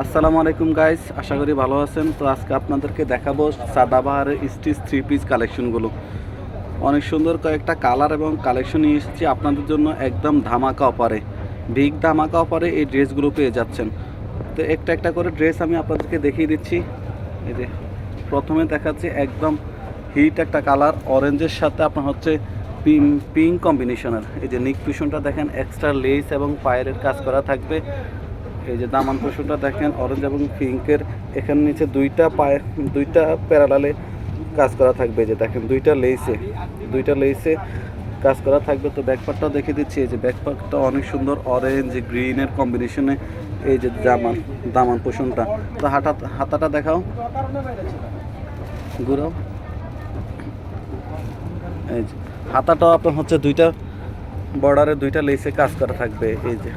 আসসালামু আলাইকুম গাইস, আশা করি ভালো আছেন। তো আজকে আপনাদেরকে দেখাবো সাদাবাহারের স্টিচ থ্রি পিস কালেকশনগুলো। অনেক সুন্দর কয়েকটা কালার এবং কালেকশন নিয়ে এসেছি আপনাদের জন্য একদম ধামাকা অফারে। বিগ ধামাকা অফারে এই ড্রেসগুলো পেয়ে যাচ্ছেন। তো একটা একটা করে ড্রেস আমি আপনাদেরকে দেখিয়ে দিচ্ছি। এই যে প্রথমে দেখাচ্ছি একদম হিট একটা কালার, অরেঞ্জের সাথে আপনার হচ্ছে পিঙ্ক কম্বিনেশনের। এই যে নিক পিছনটা দেখেন এক্সট্রা লেস এবং পায়ের কাজ করা থাকবে। এই যে দামান পশুটা দেখেন অরেঞ্জ এবং পিঙ্কের, এখানে নিচে দুইটা প্যারালালে কাজ করা থাকবে। যে দেখেন দুইটা লেসে কাজ করা থাকবে। তো ব্যাকপার্টটাও দেখে দিচ্ছি। এই যে ব্যাকপার্টটা অনেক সুন্দর অরেঞ্জ গ্রিনের কম্বিনেশনে। এই যে দামান পোষণটা। তো হাতাটা দেখাও, ঘুরাও। এই যে হাতাটাও আপনার হচ্ছে দুইটা বর্ডারে দুইটা লেসে কাজ করা থাকবে। এই যে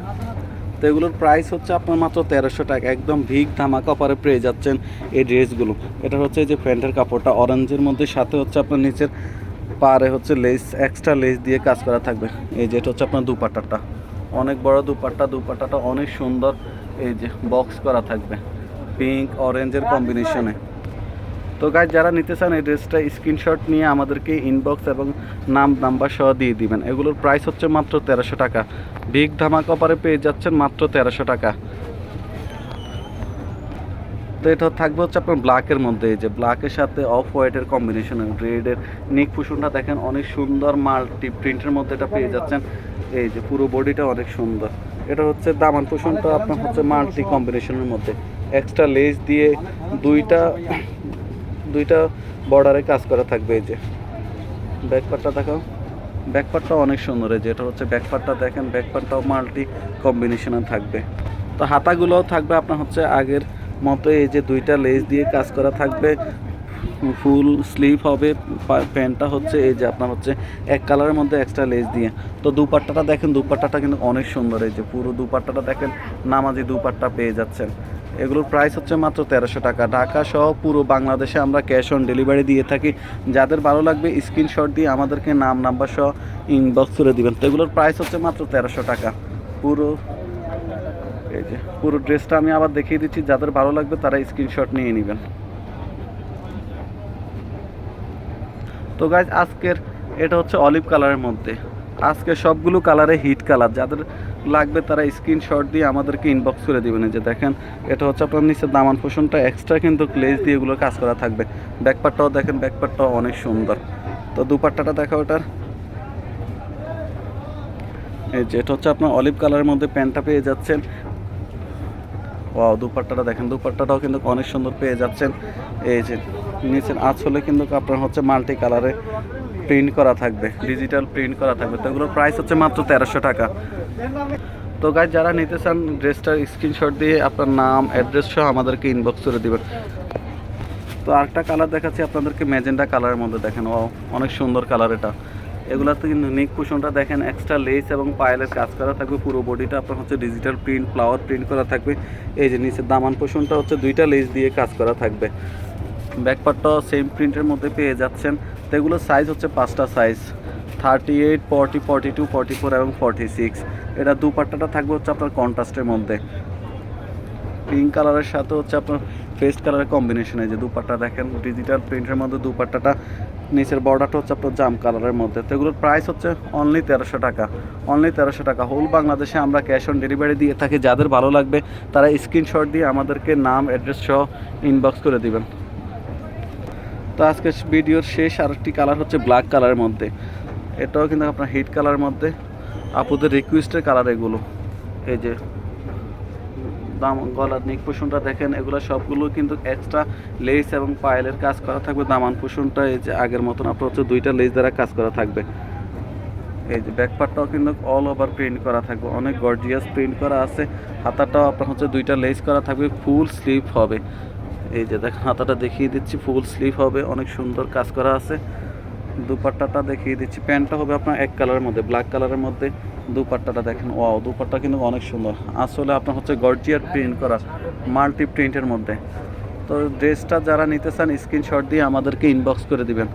তো এগুলোর প্রাইস হচ্ছে আপনার মাত্র 1300 টাকা। একদম ভিগ ধামাকা অফারে পেয়ে যাচ্ছেন এই ড্রেসগুলো। এটা হচ্ছে যে প্যান্টের কাপড়টা অরেঞ্জের মধ্যে, সাথে হচ্ছে আপনার নিচের পাড়ে হচ্ছে লেস, এক্সট্রা লেস দিয়ে কাজ করা থাকবে। এই যে এটা হচ্ছে আপনার দুপাট্টাটা, অনেক বড় দুপাট্টাটা অনেক সুন্দর। এই যে বক্স করা থাকবে পিঙ্ক অরেঞ্জের কম্বিনেশনে। তো গাইজ যারা নিতে চান এই ড্রেসটা স্ক্রিনশট নিয়ে আমাদেরকে ইনবক্স এবং নাম্বার সহ দিয়ে দিবেন। এগুলোর প্রাইস হচ্ছে মাত্র 1300 টাকা। বিগ ধামাকা অফারে পেয়ে যাচ্ছেন মাত্র 1300 টাকা। তো এটা থাকবে হচ্ছে আপনার ব্ল্যাকের মধ্যে। এই যে ব্ল্যাকের সাথে অফ হোয়াইটের কম্বিনেশন, রেডের নেক পুশনটা দেখেন অনেক সুন্দর মাল্টি প্রিন্টের মধ্যে এটা পেয়ে যাচ্ছেন। এই যে পুরো বডিটা অনেক সুন্দর। এটা হচ্ছে দামান পুশনটা আপনার হচ্ছে মাল্টি কম্বিনেশনের মধ্যে এক্সট্রা লেস দিয়ে দুইটা বর্ডারে কাজ করা থাকবে। এই যে ব্যাকপার্টটা দেখাও, ব্যাকপার্টটাও অনেক সুন্দর। এই যে এটা হচ্ছে ব্যাকপার্টটা দেখেন, ব্যাকপার্টটাও মাল্টি কম্বিনেশনে থাকবে। তো হাতাগুলোও থাকবে আপনার হচ্ছে আগের মতো। এই যে দুইটা লেস দিয়ে কাজ করা থাকবে, ফুল স্লিভ হবে। প্যান্টটা হচ্ছে এই যে আপনার হচ্ছে এক কালারের মধ্যে এক্সট্রা লেস দিয়ে। তো দুপাট্টাটা দেখেন, দুপাট্টাটা কিন্তু অনেক সুন্দর। এই যে পুরো দুপাট্টাটা দেখেন, নামাজি দুপাট্টা পেয়ে যাচ্ছেন। এগুলোর প্রাইস হচ্ছে মাত্র 1300 টাকা। ঢাকা সহ পুরো বাংলাদেশে আমরা ক্যাশ অন ডেলিভারি দিয়ে থাকি। যাদের ভালো লাগবে স্ক্রিনশট দিয়ে আমাদেরকে নাম্বার সহ ইনবক্স করে দিবেন। তো এগুলোর প্রাইস হচ্ছে মাত্র 1300 টাকা পুরো। এই যে পুরো ড্রেসটা আমি আবার দেখিয়ে দিচ্ছি, যাদের ভালো লাগবে তারা স্ক্রিনশট নিয়ে নেবেন। তো গাইজ আজকের এটা হচ্ছে অলিভ কালারের মধ্যে। আজকে সবগুলো কালারে হিট কালার, যাদের লাগবে তারা স্ক্রিনশট দিয়ে আমাদেরকে ইনবক্স করে দিবেন। যে দেখেন এটা হচ্ছে আপনার নিচে দামান পোষণটা এক্সট্রা কিন্তু লেস দিয়ে এগুলো কাজ করা থাকবে। ব্যাকপার্টটাও দেখেন, ব্যাকপার্টটাও অনেক সুন্দর। তো দুপাট্টাটা দেখা ওটার। এই যে এটা হচ্ছে আপনার অলিভ কালারের মধ্যে প্যান্টটা পেয়ে যাচ্ছেন। দুপাট্টাটা দেখেন, দুপাট্টাটাও কিন্তু অনেক সুন্দর পেয়ে যাচ্ছেন। এই যে নিচের আঁচলে কিন্তু আপনার হচ্ছে মাল্টি কালারে প্রিন্ট করা থাকবে, ডিজিটাল প্রিন্ট করা থাকবে। তো এগুলোর প্রাইস হচ্ছে মাত্র 1300 টাকা। তো গাইজ যারা নিতে চান ড্রেসটার স্ক্রিনশট দিয়ে আপনার নাম অ্যাড্রেস সহ আমাদেরকে ইনবক্স করে দেবেন। তো আরেকটা কালার দেখাচ্ছি আপনাদেরকে, ম্যাজেন্টা কালারের মধ্যে দেখেন। অনেক সুন্দর কালার এটা। এগুলাতে কিন্তু নেক কুশনটা দেখেন এক্সট্রা লেস এবং পায়েলের কাজ করা থাকবে। পুরো বডিটা আপনার হচ্ছে ডিজিটাল প্রিন্ট, ফ্লাওয়ার প্রিন্ট করা থাকবে। এই যে নিচে দামান কুশনটা হচ্ছে দুইটা লেস দিয়ে কাজ করা থাকবে। ব্যাকপার্টটাও সেম প্রিন্টের মধ্যে পেয়ে যাচ্ছেন। তো এগুলোর সাইজ হচ্ছে 5টা সাইজ, 38, 40, 42, 44 এবং 46। এটা দুপাট্টাটা থাকবে হচ্ছে আপনার কন্ট্রাস্টের মধ্যে, পিঙ্ক কালারের সাথে হচ্ছে আপনার পেস্ট কালারের কম্বিনেশনে। যে দুপাট্টা দেখেন ডিজিটাল প্রিন্টের মধ্যে দুপাট্টাটা, নিচের বর্ডারটা হচ্ছে আপনার জাম কালারের মধ্যে। তো এগুলোর প্রাইস হচ্ছে অনলি 1300 টাকা। অনলি 1300 টাকা। হোল বাংলাদেশে আমরা ক্যাশ অন ডেলিভারি দিয়ে থাকি। যাদের ভালো লাগবে তারা স্ক্রিনশট দিয়ে আমাদেরকে নাম অ্যাড্রেস সহ ইনবক্স করে দিবেন। তো আজকে ভিডিওর শেষ আরেকটি কালার হচ্ছে ব্ল্যাক কালারের মধ্যে। এটাও কিন্তু আপনার হিট কালারের মধ্যে, আপুদের রিকোয়েস্টের কালার এগুলো। এই যে গলার নেক পোষণটা দেখেন, এগুলো সবগুলো কিন্তু এক্সট্রা লেস এবং পায়েলের কাজ করা থাকবে। দামান পোষণটা এই যে আগের মতন আপনার হচ্ছে দুইটা লেস দ্বারা কাজ করা থাকবে। এই যে ব্যাকপার্টটাও কিন্তু অল ওভার প্রিন্ট করা থাকবে, অনেক গর্জিয়াস প্রিন্ট করা আছে। হাতাটাও আপনার হচ্ছে দুইটা লেস করা থাকবে, ফুল স্লিভ হবে। এই যে দেখেন হাতাটা দেখিয়ে দিচ্ছি, ফুল স্লিভ হবে, অনেক সুন্দর কাজ করা আছে। দুপাট্টাটা দেখিয়ে দিচ্ছি, প্যান্টটা হবে আপনার এক কালারের মধ্যে, ব্ল্যাক কালারের মধ্যে। দুপাট্টাটা দেখেন, দুপাট্টা কিন্তু অনেক সুন্দর। আসলে আপনার হচ্ছে গর্জিয়াস প্রিন্ট করা, মাল্টি প্রিন্টের মধ্যে। তো ড্রেসটা যারা নিতে চান স্ক্রিনশট দিয়ে আমাদেরকে ইনবক্স করে দিবেন।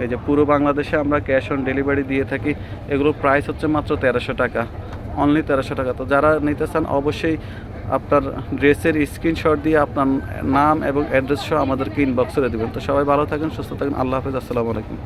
এই যে পুরো বাংলাদেশে আমরা ক্যাশ অন ডেলিভারি দিয়ে থাকি। এগুলোর প্রাইস হচ্ছে মাত্র 1300 টাকা। অনলি 1300 টাকা। তো যারা নিতে চান অবশ্যই আপনার ড্রেসের স্ক্রিনশট দিয়ে আপনার নাম এবং অ্যাড্রেস সহ আমাদেরকে ইনবক্স করে দেবেন। তো সবাই ভালো থাকেন, সুস্থ থাকেন, আল্লাহ হাফেজ, আসসালামু আলাইকুম।